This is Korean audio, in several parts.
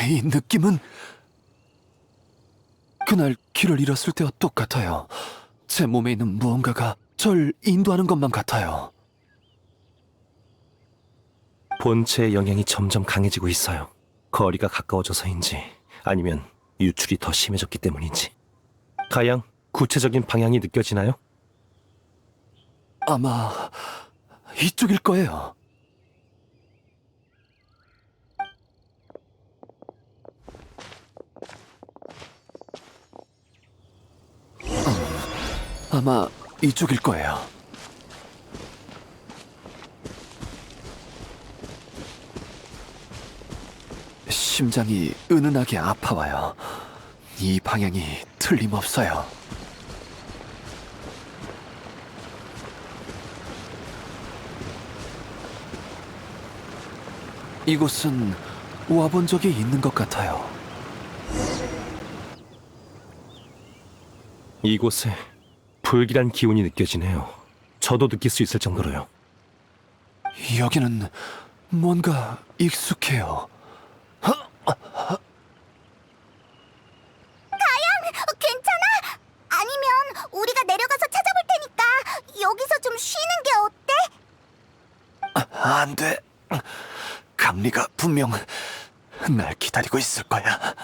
이 느낌은 그날 길을 잃었을 때와 똑같아요. 제 몸에 있는 무언가가 절 인도하는 것만 같아요. 본체의 영향이 점점 강해지고 있어요. 거리가 가까워져서인지 아니면 유출이 더 심해졌기 때문인지. 가양, 구체적인 방향이 느껴지나요? 아마 이쪽일 거예요. 아마 이쪽일 거예요. 심장이 은은하게 아파와요. 이 방향이 틀림없어요. 이곳은 와본 적이 있는 것 같아요. 이곳에 불길한 기운이 느껴지네요. 저도 느낄 수 있을 정도로요. 여기는 뭔가 익숙해요. 괜찮아? 아니면 우리가 내려가서 찾아볼 테니까 여기서 좀 쉬는 게 어때? 안 돼. 강리가 분명 날 기다리고 있을 거야.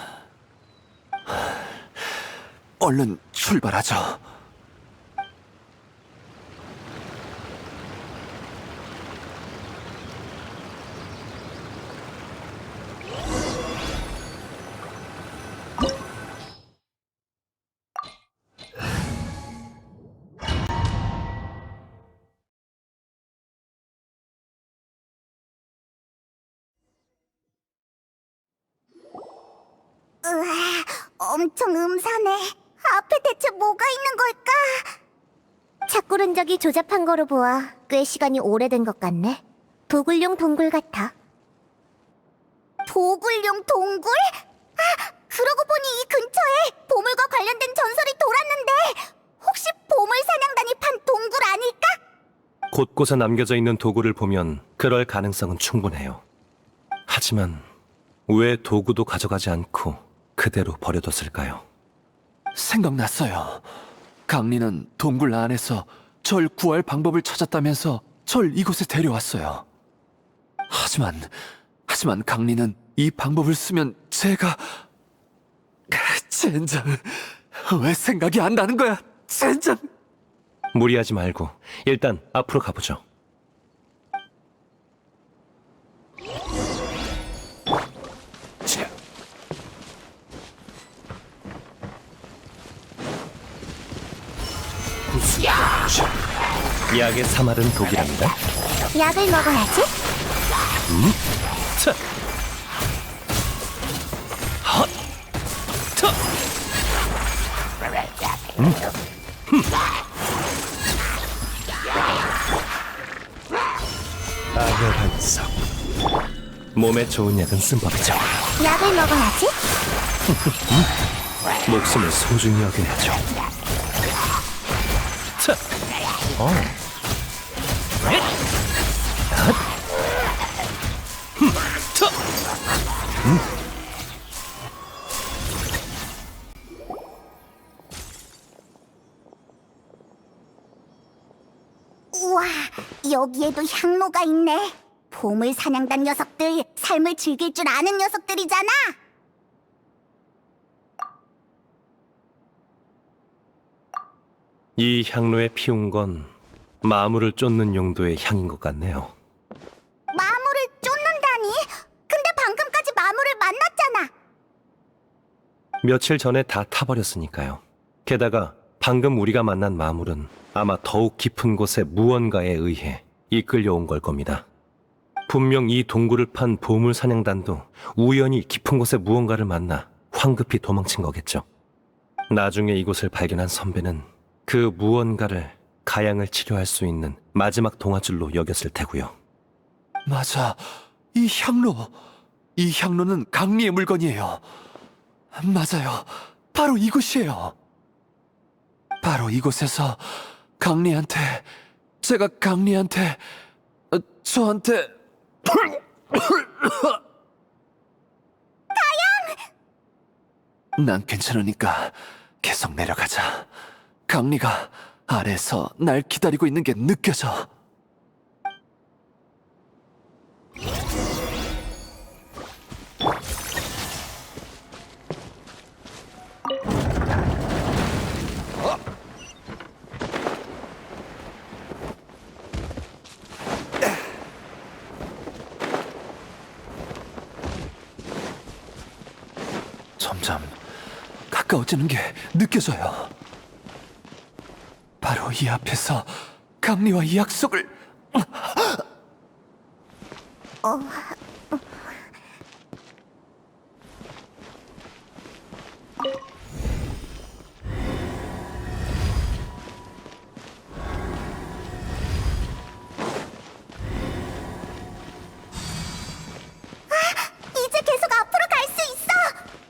얼른 출발하죠. 으아, 엄청 음산해. 앞에 대체 뭐가 있는 걸까? 착굴 흔적이 조잡한 거로 보아 꽤 시간이 오래된 것 같네. 도굴용 동굴 같아. 도굴용 동굴? 아, 그러고 보니 이 근처에 보물과 관련된 전설이 돌았는데 혹시 보물 사냥단이 판 동굴 아닐까? 곳곳에 남겨져 있는 도구를 보면 그럴 가능성은 충분해요. 하지만 왜 도구도 가져가지 않고 그대로 버려뒀을까요? 생각났어요. 강리는 동굴 안에서 절 구할 방법을 찾았다면서 절 이곳에 데려왔어요. 하지만 강리는 이 방법을 쓰면 제가... 젠장, 왜 생각이 안 나는 거야? 젠장! 무리하지 말고 일단 앞으로 가보죠. 자, 약의 사마른 독이랍니다. 약을 먹어야지. 차! 헛! 차! 악어반석. 몸에 좋은 약은 쓴법이죠. 약을 먹어야지. 목숨을 소중히 여겨야죠. 차! 차! 우와, 여기에도 향로가 있네. 보물 사냥단 녀석들, 삶을 즐길 줄 아는 녀석들이잖아. 이 향로에 피운 건 마물을 쫓는 용도의 향인 것 같네요. 마물을 쫓는다니? 근데 방금까지 마물을 만났잖아. 며칠 전에 다 타버렸으니까요. 게다가 방금 우리가 만난 마물은 아마 더욱 깊은 곳의 무언가에 의해 이끌려온 걸 겁니다. 분명 이 동굴을 판 보물 사냥단도 우연히 깊은 곳에 무언가를 만나 황급히 도망친 거겠죠. 나중에 이곳을 발견한 선배는 그 무언가를 가양을 치료할 수 있는 마지막 동아줄로 여겼을 테고요. 맞아. 이 향로는 강리의 물건이에요. 맞아요. 바로 이곳이에요. 바로 이곳에서 제가 강리한테, 저한테... 난 괜찮으니까 계속 내려가자. 강리가 아래에서 날 기다리고 있는 게 느껴져. 점점 가까워지는 게 느껴져요. 바로 이 앞에서 강리와 이 약속을. 이제 계속 앞으로 갈 수 있어!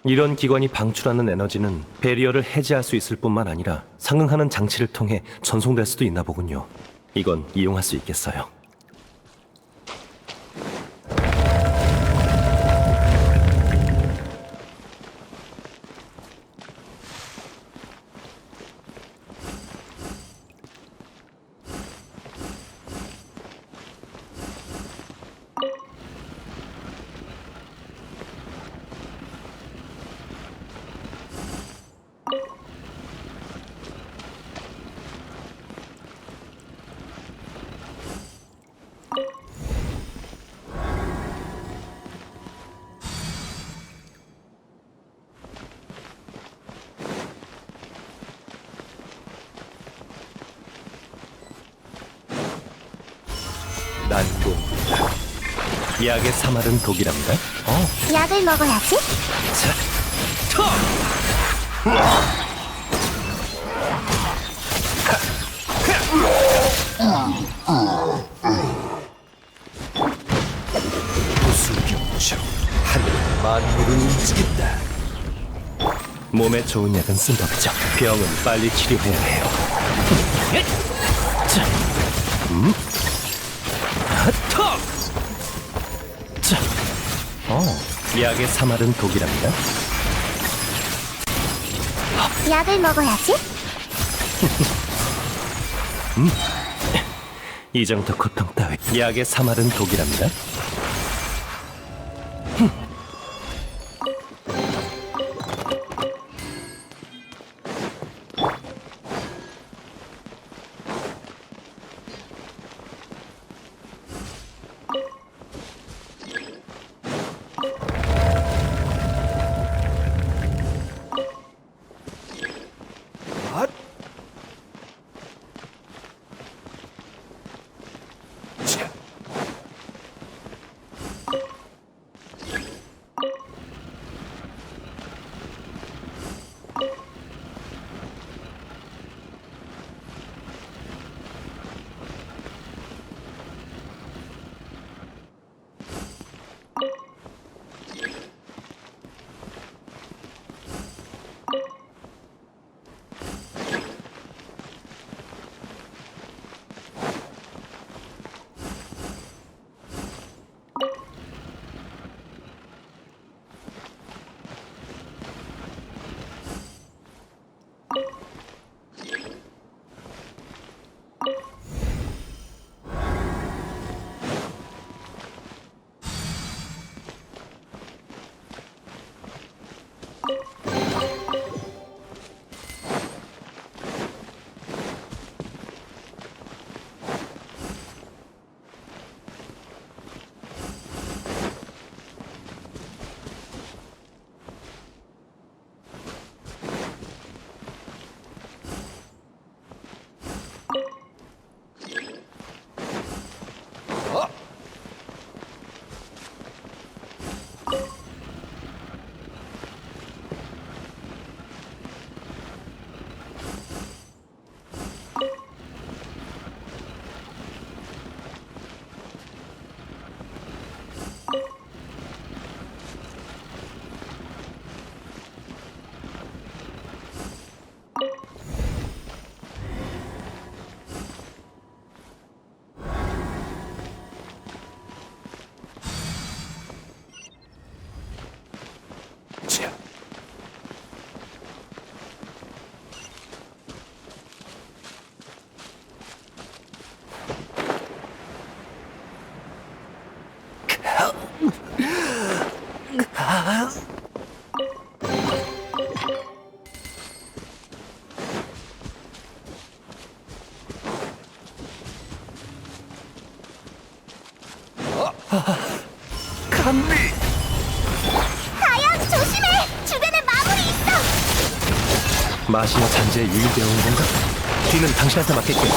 이런 기관이 방출하는 에너지는 배리어를 해제할 수 있을 뿐만 아니라 상응하는 장치를 통해 전송될 수도 있나 보군요. 이건 이용할 수 있겠어요. 난고 약의 사말은 독이랍니다. 약을 먹어야지. 무술경주 하늘 만물을 움직인다. 몸에 좋은 약은 쓴 법이죠. 병은 빨리 치료해야 해요. 자, 자, 약의 사말은 독이랍니다. 약을 먹어야지. 이 정도 고통 따위 약의 사말은 독이랍니다. 강리! 가양 조심해! 주변에 마물이 있어! 마신의 잔재에 유인되어 온 건가? 뒤는 당신한테 맡길게요.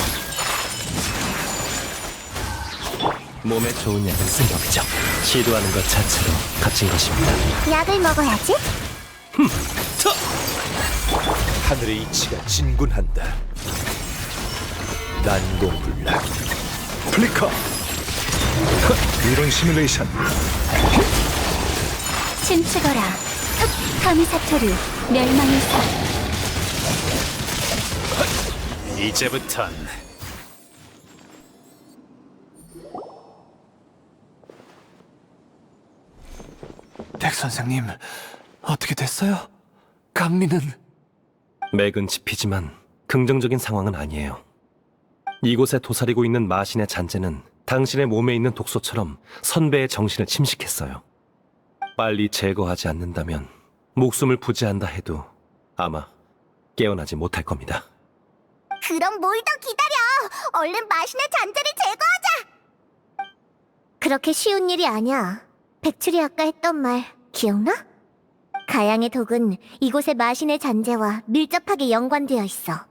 몸에 좋은 약은 쓴법이죠. 시도하는 것 자체로 갇힌 것입니다. 약을 먹어야지. 하늘의 이치가 진군한다. 난공불락. 플리커! 이론 시뮬레이션. 춤추거라. 흑! 가미사토류. 멸망의 사. 이제부턴 백 선생님, 어떻게 됐어요? 강리는... 맥은 짚히지만 긍정적인 상황은 아니에요. 이곳에 도사리고 있는 마신의 잔재는 당신의 몸에 있는 독소처럼 선배의 정신을 침식했어요. 빨리 제거하지 않는다면 목숨을 부지한다 해도 아마 깨어나지 못할 겁니다. 그럼 뭘 더 기다려! 얼른 마신의 잔재를 제거하자! 그렇게 쉬운 일이 아니야. 백출이 아까 했던 말 기억나? 가양의 독은 이곳의 마신의 잔재와 밀접하게 연관되어 있어.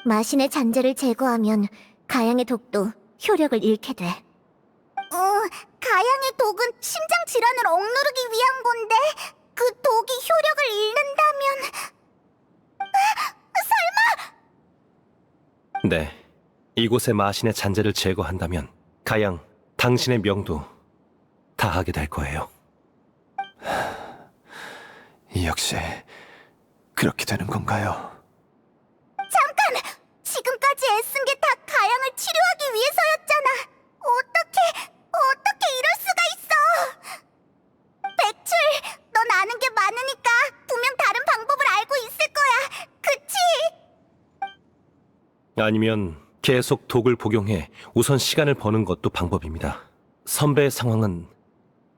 마신의 잔재를 제거하면 가양의 독도 효력을 잃게 돼. 가양의 독은 심장 질환을 억누르기 위한 건데 그 독이 효력을 잃는다면... 네, 이곳의 마신의 잔재를 제거한다면 가양, 당신의 명도 다 하게 될 거예요. 역시 그렇게 되는 건가요? 잠깐! 지금까지 애쓴 게 다 가양을 치료하기 위해서였잖아. 어떻게 이럴 수가 있어? 백출, 넌 아는 게 많으니까 분명 다른 방법을 알고 있을 거야. 그치? 아니면 계속 독을 복용해 우선 시간을 버는 것도 방법입니다. 선배의 상황은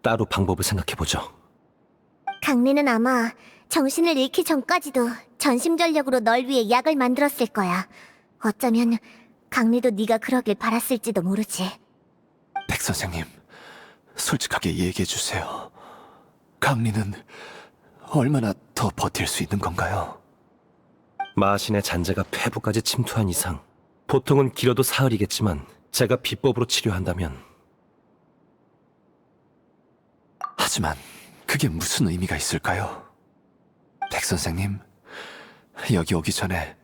따로 방법을 생각해보죠. 강리는 아마 정신을 잃기 전까지도 전심전력으로 널 위해 약을 만들었을 거야. 어쩌면 강리도 네가 그러길 바랐을지도 모르지. 백 선생님, 솔직하게 얘기해 주세요. 강리는 얼마나 더 버틸 수 있는 건가요? 마신의 잔재가 폐부까지 침투한 이상 보통은 길어도 사흘이겠지만 제가 비법으로 치료한다면 하지만 그게 무슨 의미가 있을까요? 백 선생님, 여기 오기 전에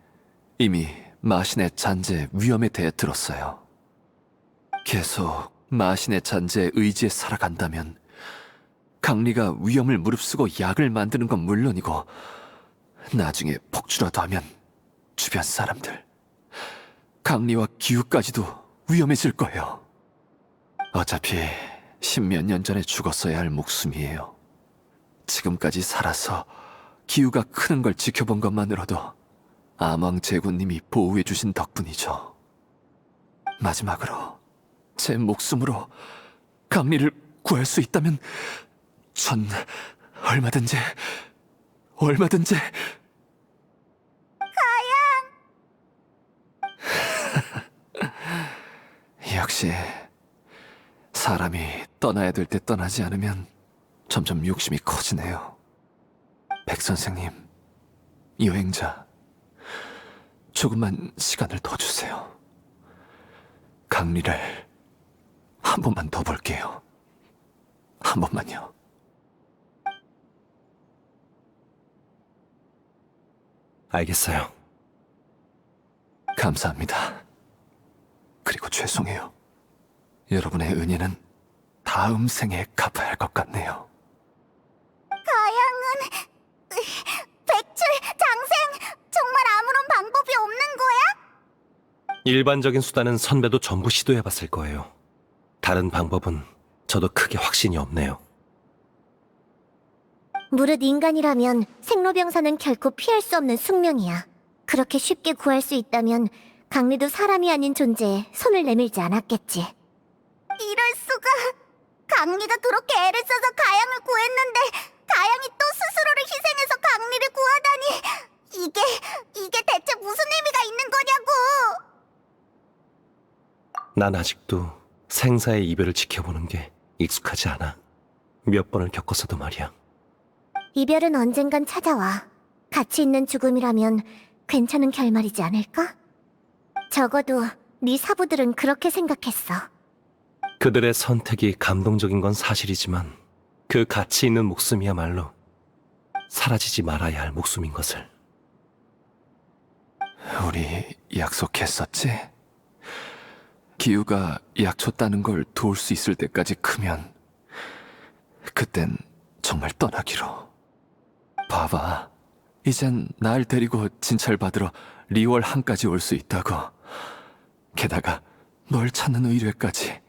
이미 마신의 잔재 위험에 대해 들었어요. 계속 마신의 잔재의 의지에 살아간다면 강리가 위험을 무릅쓰고 약을 만드는 건 물론이고 나중에 폭주라도 하면 주변 사람들, 강리와 기우까지도 위험해질 거예요. 어차피 십몇 년 전에 죽었어야 할 목숨이에요. 지금까지 살아서 기우가 크는 걸 지켜본 것만으로도 아망 제군님이 보호해주신 덕분이죠. 마지막으로 제 목숨으로 강리를 구할 수 있다면 전 얼마든지 역시 사람이 떠나야 될 때 떠나지 않으면 점점 욕심이 커지네요. 백 선생님, 여행자, 조금만 시간을 더 주세요. 강리를 한 번만 더 볼게요. 한 번만요. 알겠어요. 감사합니다. 그리고 죄송해요. 여러분의 은혜는 다음 생에 갚아야 할 것 같네요. 가양은... 백출, 장생, 정말 아무런 방법이 없는 거야? 일반적인 수단은 선배도 전부 시도해봤을 거예요. 다른 방법은 저도 크게 확신이 없네요. 무릇 인간이라면 생로병사는 결코 피할 수 없는 숙명이야. 그렇게 쉽게 구할 수 있다면 강리도 사람이 아닌 존재에 손을 내밀지 않았겠지. 이럴 수가... 강리가 그렇게 애를 써서 가양을 구했는데 가양이 또 스스로를 희생해서 강리를 구하다니... 이게 대체 무슨 의미가 있는 거냐고! 난 아직도 생사의 이별을 지켜보는 게 익숙하지 않아. 몇 번을 겪었어도 말이야. 이별은 언젠간 찾아와. 가치 있는 죽음이라면 괜찮은 결말이지 않을까? 적어도 네 사부들은 그렇게 생각했어. 그들의 선택이 감동적인 건 사실이지만 그 가치 있는 목숨이야말로 사라지지 말아야 할 목숨인 것을. 우리 약속했었지? 기우가 약초 따는 걸 도울 수 있을 때까지 크면 그땐 정말 떠나기로. 봐봐, 이젠 날 데리고 진찰받으러 리월 항까지 올 수 있다고. 게다가 널 찾는 의뢰까지.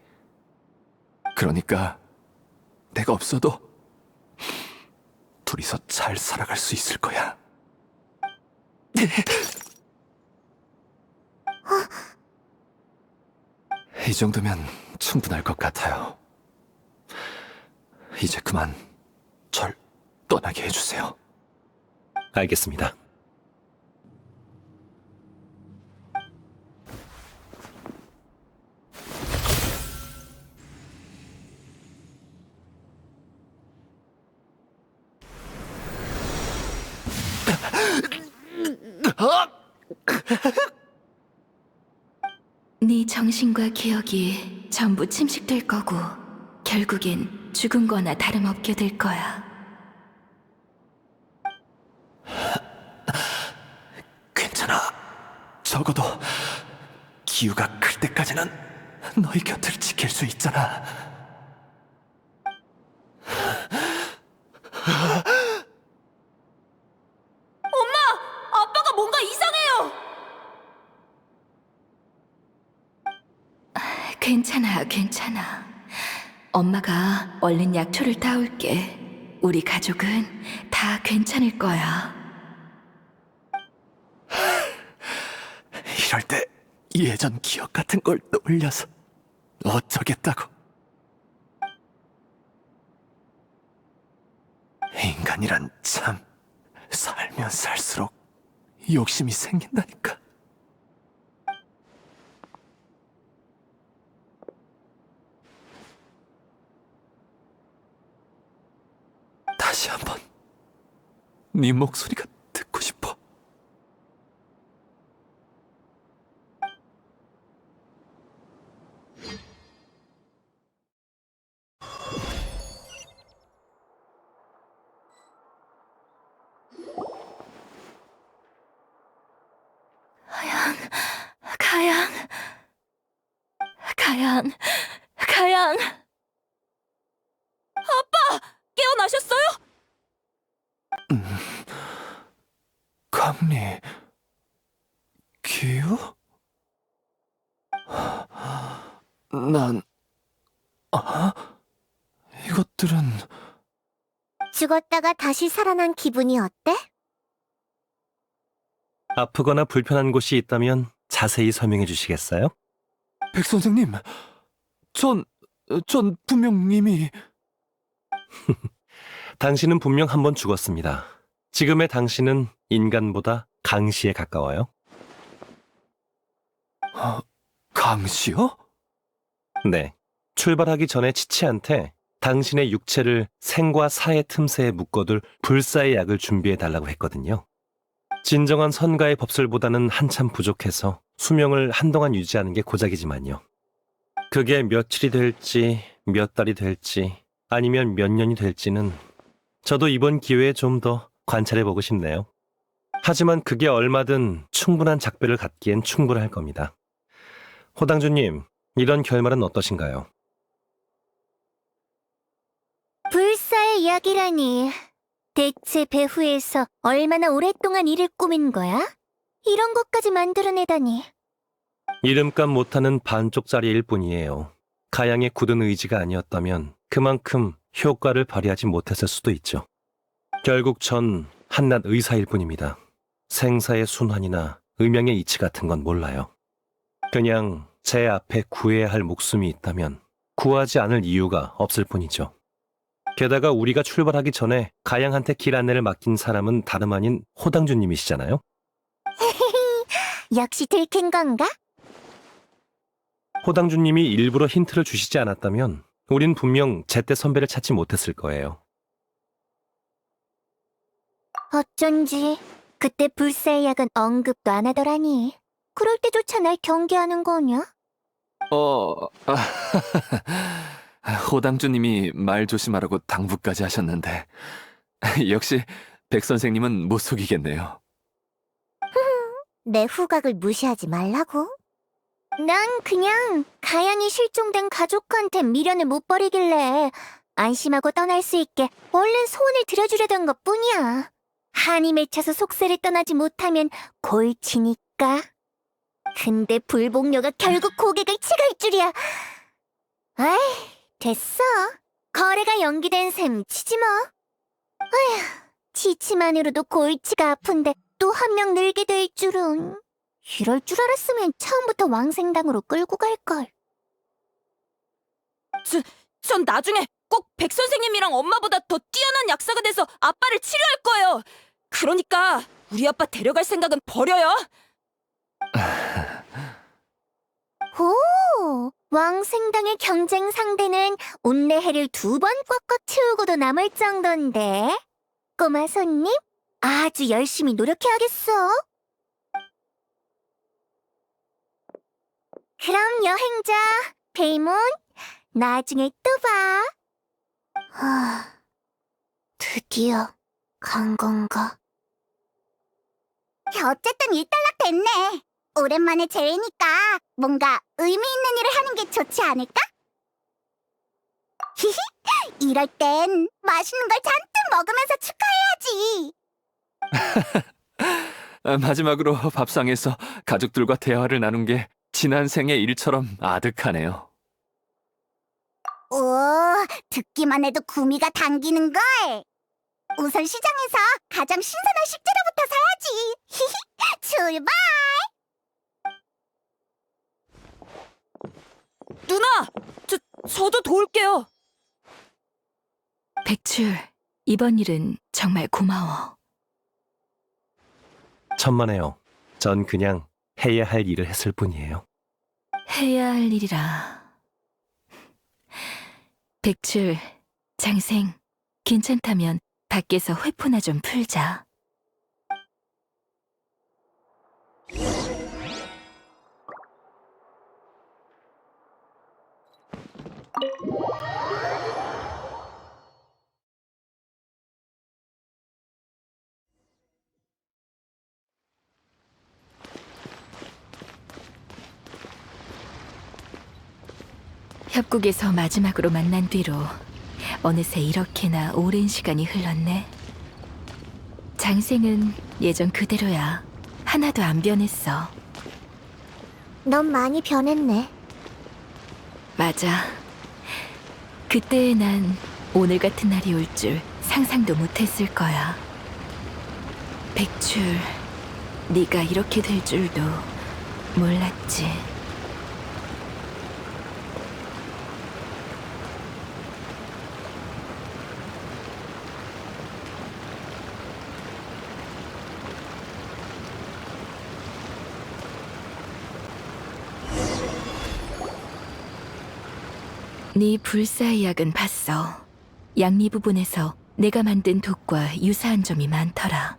그러니까 내가 없어도 둘이서 잘 살아갈 수 있을 거야. 이 정도면 충분할 것 같아요. 이제 그만 절 떠나게 해주세요. 알겠습니다. 네 정신과 기억이 전부 침식될 거고 결국엔 죽은 거나 다름없게 될 거야. 괜찮아. 적어도 기우가 클 때까지는 너희 곁을 지킬 수 있잖아. 아빠가 뭔가 이상해요! 괜찮아, 괜찮아. 엄마가 얼른 약초를 따올게. 우리 가족은 다 괜찮을 거야. 이럴 때 예전 기억 같은 걸 떠올려서 어쩌겠다고. 인간이란 참 살면 살수록 욕심이 생긴다니까. 다시 한번 네 목소리가 듣고 싶어. 가양, 가양, 가양. 아빠! 깨어나셨어요? 강리, 기우? 난, 이것들은 죽었다가 다시 살아난 기분이 어때? 아프거나 불편한 곳이 있다면 자세히 설명해 주시겠어요? 백 선생님, 전 분명 이미 당신은 분명 한 번 죽었습니다. 지금의 당신은 인간보다 강시에 가까워요. 강시요? 네. 출발하기 전에 치치한테 당신의 육체를 생과 사의 틈새에 묶어둘 불사의 약을 준비해 달라고 했거든요. 진정한 선가의 법술보다는 한참 부족해서 수명을 한동안 유지하는 게 고작이지만요. 그게 며칠이 될지, 몇 달이 될지, 아니면 몇 년이 될지는 저도 이번 기회에 좀 더 관찰해보고 싶네요. 하지만 그게 얼마든 충분한 작별을 갖기엔 충분할 겁니다. 호당주님, 이런 결말은 어떠신가요? 불사의 이야기라니. 대체 배후에서 얼마나 오랫동안 일을 꾸민 거야? 이런 것까지 만들어내다니. 이름값 못하는 반쪽짜리일 뿐이에요. 가양의 굳은 의지가 아니었다면 그만큼 효과를 발휘하지 못했을 수도 있죠. 결국 전 한낱 의사일 뿐입니다. 생사의 순환이나 음양의 이치 같은 건 몰라요. 그냥 제 앞에 구해야 할 목숨이 있다면 구하지 않을 이유가 없을 뿐이죠. 게다가 우리가 출발하기 전에 가양한테 길 안내를 맡긴 사람은 다름 아닌 호당주님이시잖아요. 역시 들킨 건가? 호당주님이 일부러 힌트를 주시지 않았다면 우린 분명 제때 선배를 찾지 못했을 거예요. 어쩐지 그때 불사의 약은 언급도 안 하더라니. 그럴 때조차 날 경계하는 거냐? 호당주님이 말 조심하라고 당부까지 하셨는데 역시 백 선생님은 못 속이겠네요. 내 후각을 무시하지 말라고. 난 그냥 가양이 실종된 가족한테 미련을 못 버리길래 안심하고 떠날 수 있게 얼른 소원을 들어주려던 것뿐이야. 한이 맺혀서 속세를 떠나지 못하면 골치니까. 근데 불복녀가 결국 고객을 치갈 줄이야. 아이, 됐어. 거래가 연기된 셈 치지 뭐. 아휴, 지치만으로도 골치가 아픈데 또 한 명 늘게 될 줄은. 이럴 줄 알았으면 처음부터 왕생당으로 끌고 갈걸. 전 나중에 꼭 백 선생님이랑 엄마보다 더 뛰어난 약사가 돼서 아빠를 치료할 거예요. 그러니까 우리 아빠 데려갈 생각은 버려요. 오, 왕생당의 경쟁 상대는 온내해를 2번 꽉꽉 채우고도 남을 정도인데. 꼬마 손님, 아주 열심히 노력해야겠어. 그럼 여행자, 페이몬, 나중에 또 봐. 드디어 간 건가? 어쨌든 일단락 됐네. 오랜만에 제외니까 뭔가 의미 있는 일을 하는 게 좋지 않을까? 히히, 이럴 땐 맛있는 걸 잔뜩 먹으면서 축하해야지. 마지막으로 밥상에서 가족들과 대화를 나눈 게 지난 생의 일처럼 아득하네요. 오, 듣기만 해도 구미가 당기는걸. 우선 시장에서 가장 신선한 식재료부터 사야지. 히히, 출발! 누나, 저도 도울게요. 백출, 이번 일은 정말 고마워. 천만에요. 전 그냥 해야 할 일을 했을 뿐이에요. 해야 할 일이라. 백출, 장생, 괜찮다면 밖에서 회포나 좀 풀자. 협곡에서 마지막으로 만난 뒤로 어느새 이렇게나 오랜 시간이 흘렀네. 장생은 예전 그대로야. 하나도 안 변했어. 넌 많이 변했네. 맞아. 그때 난 오늘 같은 날이 올 줄 상상도 못했을 거야. 백출, 네가 이렇게 될 줄도 몰랐지. 네 불사의 약은 봤어. 양리 부분에서 내가 만든 독과 유사한 점이 많더라.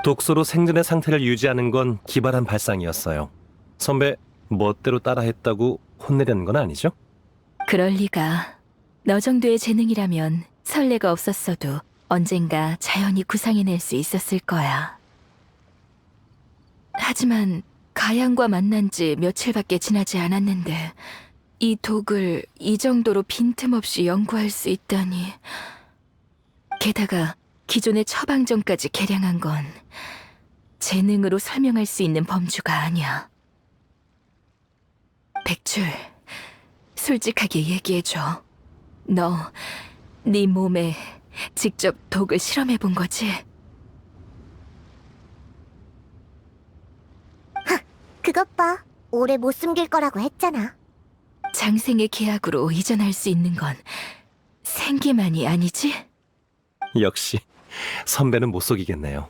독소로 생전의 상태를 유지하는 건 기발한 발상이었어요. 선배, 멋대로 따라했다고 혼내려는 건 아니죠? 그럴 리가. 너 정도의 재능이라면 설레가 없었어도 언젠가 자연히 구상해낼 수 있었을 거야. 하지만 가양과 만난 지 며칠밖에 지나지 않았는데 이 독을 이 정도로 빈틈없이 연구할 수 있다니. 게다가 기존의 처방전까지 개량한 건 재능으로 설명할 수 있는 범주가 아니야. 백출, 솔직하게 얘기해줘. 너, 네 몸에 직접 독을 실험해본 거지? 그것 봐. 오래 못 숨길 거라고 했잖아. 장생의 계약으로 이전할 수 있는 건 생기만이 아니지? 역시 선배는 못 속이겠네요.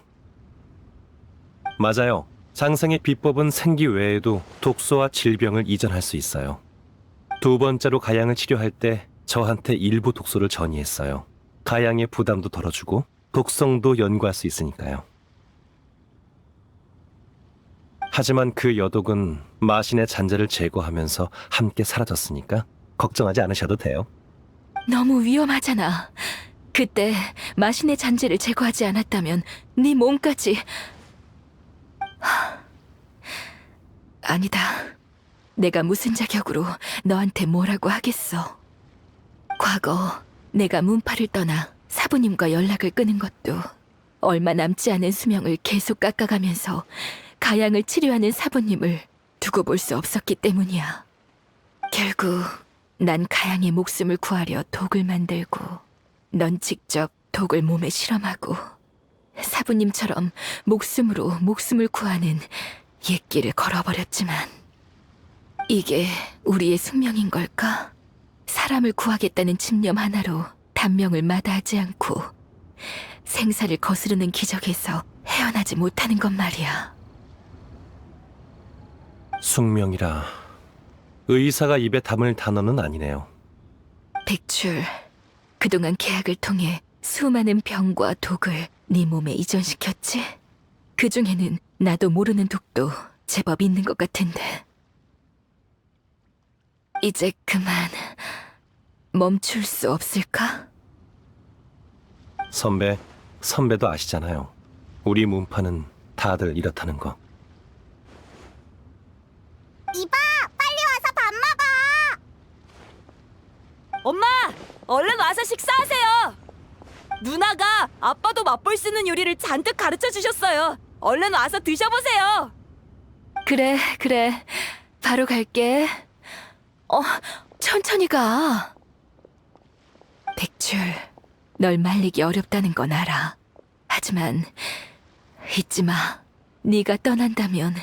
맞아요. 장생의 비법은 생기 외에도 독소와 질병을 이전할 수 있어요. 두 번째로 가양을 치료할 때 저한테 일부 독소를 전이했어요. 가양의 부담도 덜어주고 독성도 연구할 수 있으니까요. 하지만 그 여독은 마신의 잔재를 제거하면서 함께 사라졌으니까 걱정하지 않으셔도 돼요. 너무 위험하잖아. 그때 마신의 잔재를 제거하지 않았다면 네 몸까지... 아니다. 내가 무슨 자격으로 너한테 뭐라고 하겠어. 과거 내가 문파를 떠나 사부님과 연락을 끊은 것도 얼마 남지 않은 수명을 계속 깎아가면서 가양을 치료하는 사부님을 두고 볼 수 없었기 때문이야. 결국 난 가양의 목숨을 구하려 독을 만들고 넌 직접 독을 몸에 실험하고 사부님처럼 목숨으로 목숨을 구하는 옛길을 걸어버렸지만 이게 우리의 숙명인 걸까? 사람을 구하겠다는 집념 하나로 단명을 마다하지 않고 생사를 거스르는 기적에서 헤어나지 못하는 것 말이야. 숙명이라 의사가 입에 담을 단어는 아니네요. 백출, 그동안 계약을 통해 수많은 병과 독을 네 몸에 이전시켰지? 그중에는 나도 모르는 독도 제법 있는 것 같은데. 이제 그만 멈출 수 없을까? 선배도 아시잖아요. 우리 문파는 다들 이렇다는 거. 이봐, 빨리 와서 밥 먹어. 엄마, 얼른 와서 식사하세요. 누나가 아빠도 맛볼 수 있는 요리를 잔뜩 가르쳐 주셨어요. 얼른 와서 드셔보세요. 그래. 바로 갈게. 천천히 가. 백출, 널 말리기 어렵다는 건 알아. 하지만 잊지 마. 네가 떠난다면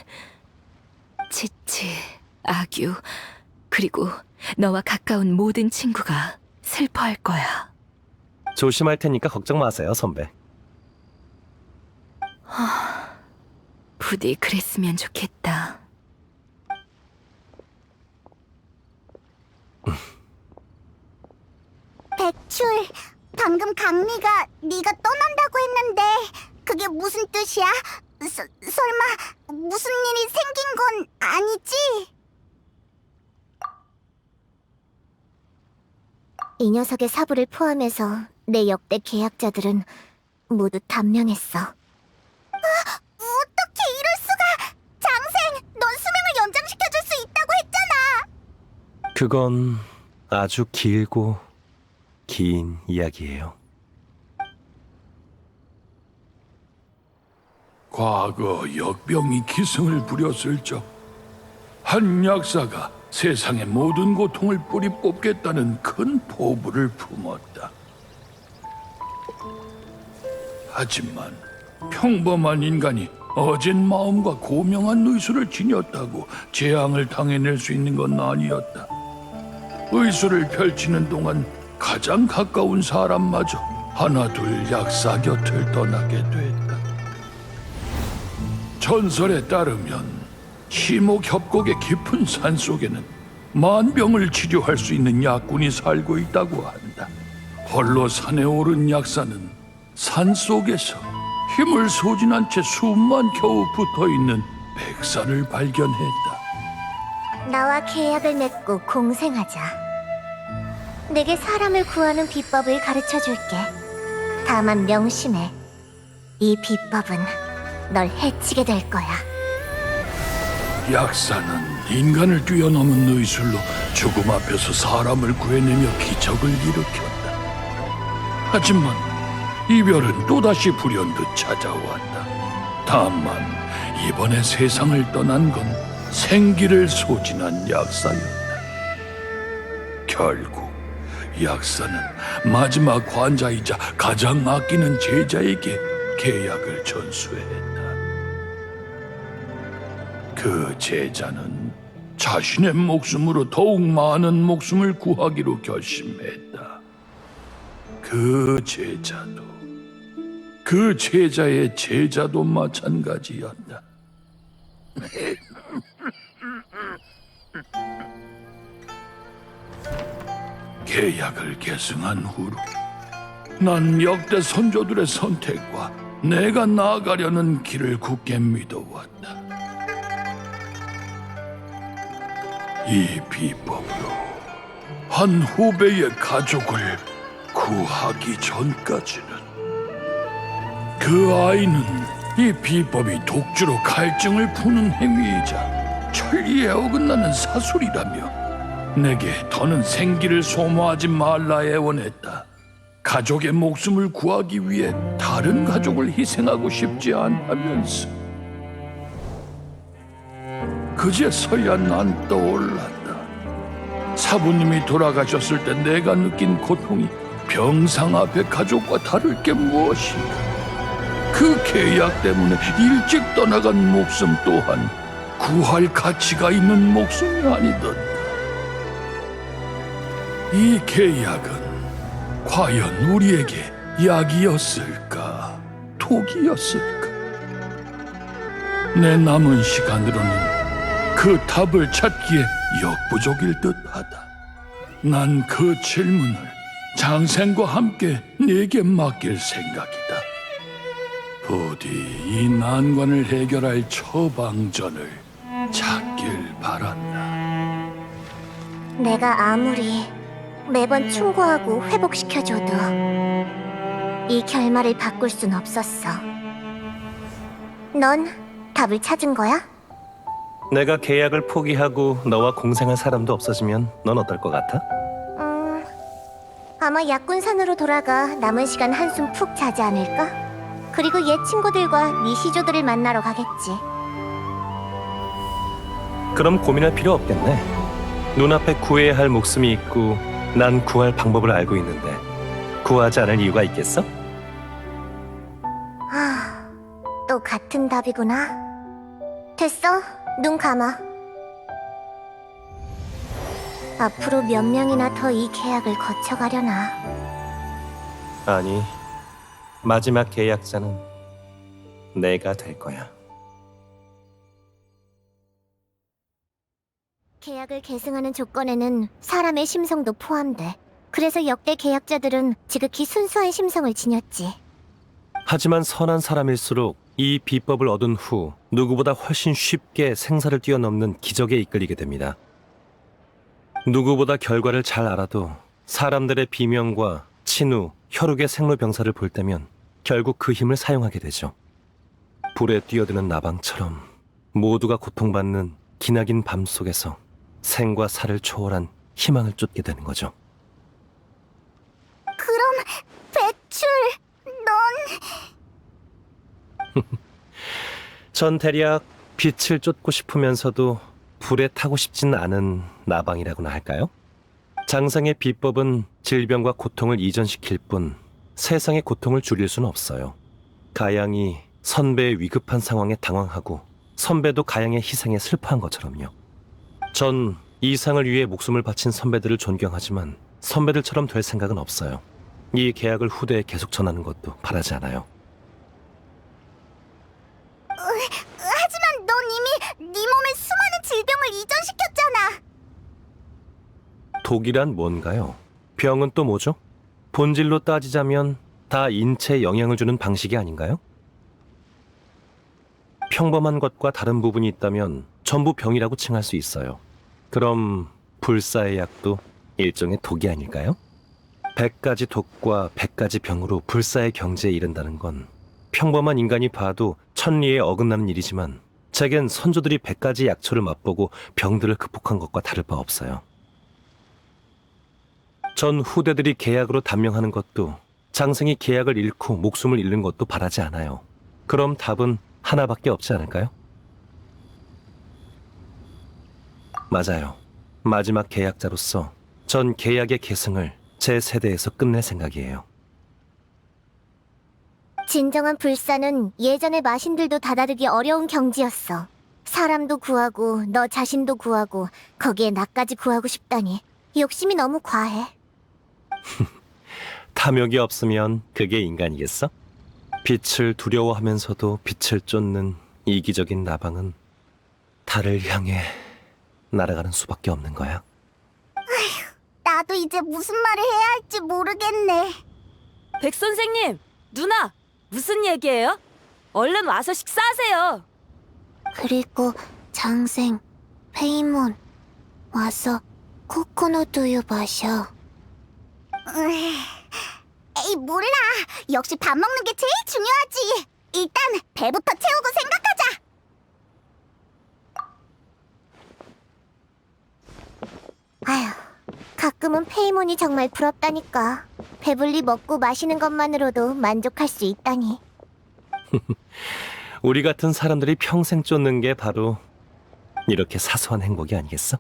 치치, 아규, 그리고 너와 가까운 모든 친구가 슬퍼할 거야. 조심할 테니까 걱정 마세요, 선배. 부디 그랬으면 좋겠다. 백출, 방금 강리가 네가 떠난다고 했는데 그게 무슨 뜻이야? 설마 무슨 일이 생긴 건 아니지? 이 녀석의 사부를 포함해서 내 역대 계약자들은 모두 단명했어. 어떻게 이럴 수가! 장생, 넌 수명을 연장시켜줄 수 있다고 했잖아! 그건 아주 길고 긴 이야기예요. 과거 역병이 기승을 부렸을 적 한 약사가 세상의 모든 고통을 뿌리 뽑겠다는 큰 포부를 품었다. 하지만 평범한 인간이 어진 마음과 고명한 의술을 지녔다고 재앙을 당해낼 수 있는 건 아니었다. 의술을 펼치는 동안 가장 가까운 사람마저 하나둘 약사 곁을 떠나게 됐다. 전설에 따르면 시목협곡의 깊은 산속에는 만병을 치료할 수 있는 약군이 살고 있다고 한다. 홀로 산에 오른 약사는 산속에서 힘을 소진한 채 숨만 겨우 붙어있는 백사를 발견했다. 나와 계약을 맺고 공생하자. 내게 사람을 구하는 비법을 가르쳐줄게. 다만 명심해. 이 비법은 널 해치게 될 거야. 약사는 인간을 뛰어넘은 의술로 죽음 앞에서 사람을 구해내며 기적을 일으켰다. 하지만 이별은 또다시 불현듯 찾아왔다. 다만 이번에 세상을 떠난 건 생기를 소진한 약사였다. 결국 약사는 마지막 환자이자 가장 아끼는 제자에게 계약을 전수했다. 그 제자는 자신의 목숨으로 더욱 많은 목숨을 구하기로 결심했다. 그 제자도, 그 제자의 제자도 마찬가지였다. 계약을 계승한 후로 난 역대 선조들의 선택과 내가 나아가려는 길을 굳게 믿어왔다. 이 비법으로 한 후배의 가족을 구하기 전까지는 그 아이는 이 비법이 독주로 갈증을 푸는 행위이자 천리에 어긋나는 사술이라며 내게 더는 생기를 소모하지 말라 애원했다. 가족의 목숨을 구하기 위해 다른 가족을 희생하고 싶지 않다면서 그제서야 난 떠올랐다. 사부님이 돌아가셨을 때 내가 느낀 고통이 병상 앞의 가족과 다를 게 무엇인가. 그 계약 때문에 일찍 떠나간 목숨 또한 구할 가치가 있는 목숨이 아니던가. 이 계약은 과연 우리에게 약이었을까, 독이었을까? 내 남은 시간으로는 그 답을 찾기에 역부족일 듯하다. 난 그 질문을 장생과 함께 네게 맡길 생각이다. 부디 이 난관을 해결할 처방전을 찾길 바란다. 내가 아무리 매번 충고하고 회복시켜줘도 이 결말을 바꿀 순 없었어. 넌 답을 찾은 거야? 내가 계약을 포기하고 너와 공생할 사람도 없어지면 넌 어떨 것 같아? 아마 약군산으로 돌아가 남은 시간 한숨 푹 자지 않을까? 그리고 옛 친구들과 미시조들을 만나러 가겠지. 그럼 고민할 필요 없겠네. 눈앞에 구해야 할 목숨이 있고 난 구할 방법을 알고 있는데 구하지 않을 이유가 있겠어? 또 같은 답이구나. 됐어, 눈 감아. 앞으로 몇 명이나 더 이 계약을 거쳐가려나. 아니, 마지막 계약자는 내가 될 거야. 계약을 계승하는 조건에는 사람의 심성도 포함돼. 그래서 역대 계약자들은 지극히 순수한 심성을 지녔지. 하지만 선한 사람일수록 이 비법을 얻은 후 누구보다 훨씬 쉽게 생사를 뛰어넘는 기적에 이끌리게 됩니다. 누구보다 결과를 잘 알아도 사람들의 비명과 친우, 혈육의 생로병사를 볼 때면 결국 그 힘을 사용하게 되죠. 불에 뛰어드는 나방처럼 모두가 고통받는 기나긴 밤 속에서 생과 사를 초월한 희망을 쫓게 되는 거죠. 그럼 배출, 넌... 전 대략 빛을 쫓고 싶으면서도 불에 타고 싶진 않은 나방이라고나 할까요? 장상의 비법은 질병과 고통을 이전시킬 뿐 세상의 고통을 줄일 수는 없어요. 가양이 선배의 위급한 상황에 당황하고 선배도 가양의 희생에 슬퍼한 것처럼요. 전 이 상을 위해 목숨을 바친 선배들을 존경하지만 선배들처럼 될 생각은 없어요. 이 계약을 후대에 계속 전하는 것도 바라지 않아요. 하지만 넌 이미 네 몸에 수많은 질병을 이전시켰잖아. 독이란 뭔가요? 병은 또 뭐죠? 본질로 따지자면 다 인체에 영향을 주는 방식이 아닌가요? 평범한 것과 다른 부분이 있다면 전부 병이라고 칭할 수 있어요. 그럼 불사의 약도 일종의 독이 아닐까요? 100가지 독과 100가지 병으로 불사의 경지에 이른다는 건 평범한 인간이 봐도 천리에 어긋나는 일이지만 제겐 선조들이 100가지 약초를 맛보고 병들을 극복한 것과 다를 바 없어요. 전 후대들이 계약으로 단명하는 것도 장생이 계약을 잃고 목숨을 잃는 것도 바라지 않아요. 그럼 답은 하나밖에 없지 않을까요? 맞아요. 마지막 계약자로서 전 계약의 계승을 제 세대에서 끝낼 생각이에요. 진정한 불사는 예전의 마신들도 다다르기 어려운 경지였어. 사람도 구하고 너 자신도 구하고 거기에 나까지 구하고 싶다니 욕심이 너무 과해. 탐욕이 없으면 그게 인간이겠어? 빛을 두려워하면서도 빛을 쫓는 이기적인 나방은 달을 향해 날아가는 수밖에 없는 거야. 나도 나도 이제 무슨 말을 해야 할지 모르겠네. 백 선생님, 누나, 무슨 얘기예요? 얼른 와서 식사하세요. 그리고 장생, 페이몬 와서 코코넛 우유 마셔. 에이, 몰라. 역시 밥 먹는 게 제일 중요하지. 일단 배부터 채우고 생각하자. 아휴, 가끔은 페이몬이 정말 부럽다니까. 배불리 먹고 마시는 것만으로도 만족할 수 있다니. 우리 같은 사람들이 평생 쫓는 게 바로 이렇게 사소한 행복이 아니겠어?